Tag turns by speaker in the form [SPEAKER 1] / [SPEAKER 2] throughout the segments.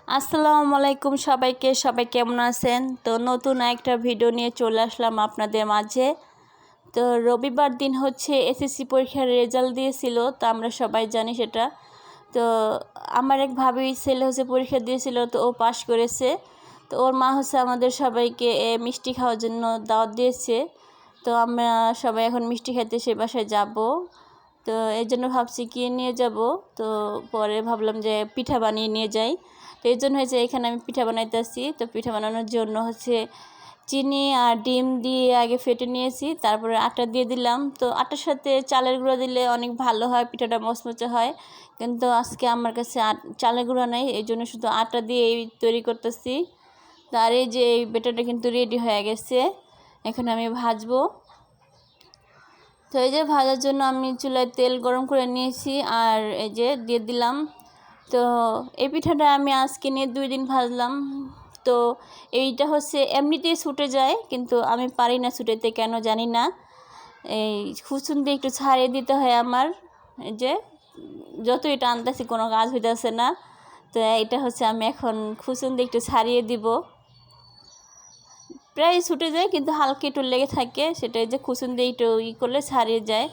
[SPEAKER 1] আসসালামু আলাইকুম সবাইকে। সবাই কেমন আছেন? তো নতুন একটা ভিডিও নিয়ে চলে আসলাম আপনাদের মাঝে। তো রবিবার দিন হচ্ছে এসএসসি পরীক্ষার রেজাল্ট দিয়েছিল, তো আমরা সবাই জানি সেটা। তো আমার এক ভাবি ছেলে হচ্ছে পরীক্ষা দিয়েছিল, তো ও পাশ করেছে। তো ওর মা হচ্ছে আমাদের সবাইকে মিষ্টি খাওয়ার জন্য দাওয়াত দিয়েছে। তো আমরা সবাই এখন মিষ্টি খেতে সে বাসায় যাব। তো এই জন্য ভাবছি কি নিয়ে যাব। তো পরে ভাবলাম যে পিঠা বানিয়ে নিয়ে যাই। তো এই জন্য হচ্ছে এখানে আমি পিঠা বানাইতেছি। তো পিঠা বানানোর জন্য হচ্ছে চিনি আর ডিম দিয়ে আগে ফেটে নিয়েছি, তারপরে আটা দিয়ে দিলাম। তো আটার সাথে চালের গুঁড়া দিলে অনেক ভালো হয়, পিঠাটা মচমচে হয়। কিন্তু আজকে আমার কাছে চালের গুঁড়া নেই, এই জন্য শুধু আটা দিয়ে তৈরি করতেছি। আর এই যে এই ব্যাটারটা কিন্তু রেডি হয়ে গেছে, এখন আমি ভাজবো। তো এই যে ভাজার জন্য আমি চুলায় তেল গরম করে নিয়েছি, আর এই যে দিয়ে দিলাম। তো এই পিঠাটা আমি আজকে নিয়ে 2 দিন ভাজলাম। তো এইটা হচ্ছে এমনিতেই ছুটে যায়, কিন্তু আমি পারি না ছুটাইতে, কেন জানি না। এই খুসুন দিয়ে একটু ছাড়িয়ে দিতে হয় আমার। এই যে যতই টানতেছি কোনো কাজ হইতেছে না। তো এটা হচ্ছে আমি এখন খুসুন দিয়ে একটু ছাড়িয়ে দিব। প্রায় ছুটে যায়, কিন্তু হালকা একটু লেগে থাকে, সেটাই যে খুসুন দিয়ে একটু করলে ছাড়িয়ে যায়।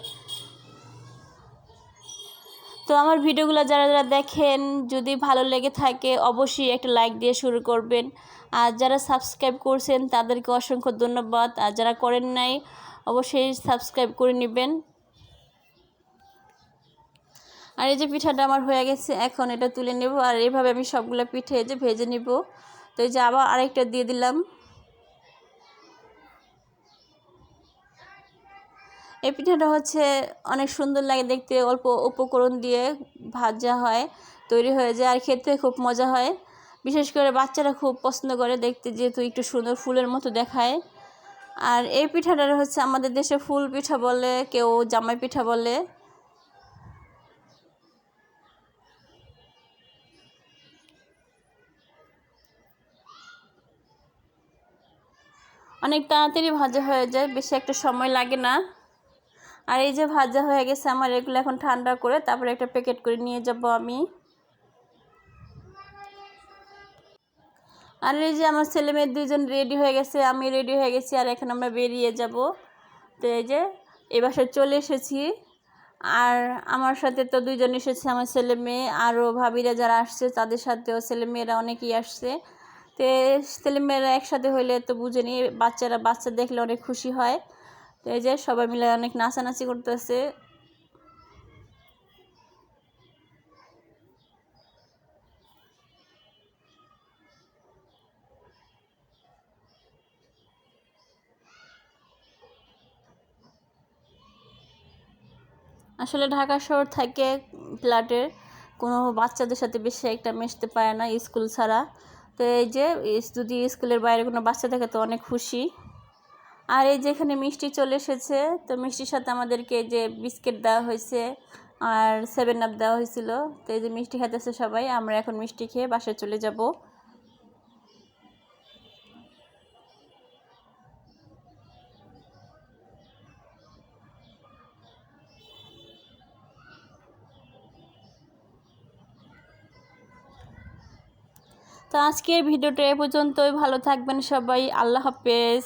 [SPEAKER 1] তো আমার ভিডিওগুলো যারা যারা দেখেন, যদি ভালো লেগে থাকে অবশ্যই একটা লাইক দিয়ে শুরু করবেন। আর যারা সাবস্ক্রাইব করছেন তাদেরকে অসংখ্য ধন্যবাদ। আর যারা করেন নাই অবশ্যই সাবস্ক্রাইব করে নেবেন। আর এই যে পিঠাটা আমার হয়ে গেছে, এখন এটা তুলে নেব। আর এইভাবে আমি সবগুলো পিঠে যে ভেজে নিব। তো এই যে আবার আরেকটা দিয়ে দিলাম। এই পিঠাটা হচ্ছে অনেক সুন্দর লাগে দেখতে, অল্প উপকরণ দিয়ে ভাজা হয়, তৈরি হয়ে যায়, আর খেতে খুব মজা হয়। বিশেষ করে বাচ্চারা খুব পছন্দ করে দেখতে, যেহেতু একটু সুন্দর ফুলের মতো দেখায়। আর এই পিঠাটা হচ্ছে আমাদের দেশে ফুল পিঠা বলে, কেউ জামাই পিঠা বলে। অনেক তাড়াতাড়ি ভাজা হয়ে যায়, বেশি একটা সময় লাগে না। আর এই যে ভাজা হয়ে গেছে আমার, এগুলো এখন ঠান্ডা করে তারপরে একটা প্যাকেট করে নিয়ে যাব আমি। আর এই যে আমার ছেলে মেয়ে 2জন রেডি হয়ে গেছে, আমি রেডি হয়ে গেছি, আর এখন আমরা বেরিয়ে যাব। তো এই যে এ বাসায় চলে এসেছি। আর আমার সাথে তো 2জন এসেছে, আমার ছেলে মেয়ে, আরও ভাবিরা যারা আসছে তাদের সাথেও ছেলে মেয়েরা অনেকেই আসছে। তো ছেলে মেয়েরা একসাথে হইলে তো বুঝেনি, বাচ্চা দেখলে অনেক খুশি হয়। তো এই যে সবাই মিলে অনেক নাচানাচি করতেছে। আসলে ঢাকা শহর থেকে ফ্ল্যাটের কোনো বাচ্চাদের সাথে বেশি একটা মিশতে পারে না স্কুল ছাড়া। তো এই যে যদি স্কুলের বাইরে কোনো বাচ্চা থাকে তো অনেক খুশি। আর এই যে এখানে মিষ্টি চলে এসেছে, তো মিষ্টির সাথে আমাদেরকে যে বিস্কিট দেওয়া হয়েছে আর 7 আপ দেওয়া হয়েছিল। তো এই যে মিষ্টি খেতেছে সবাই, আমরা এখন মিষ্টি খেয়ে বাসায় চলে যাব। তো আজকের ভিডিওটা এ পর্যন্তই। ভালো থাকবেন সবাই, আল্লাহ হাফেজ।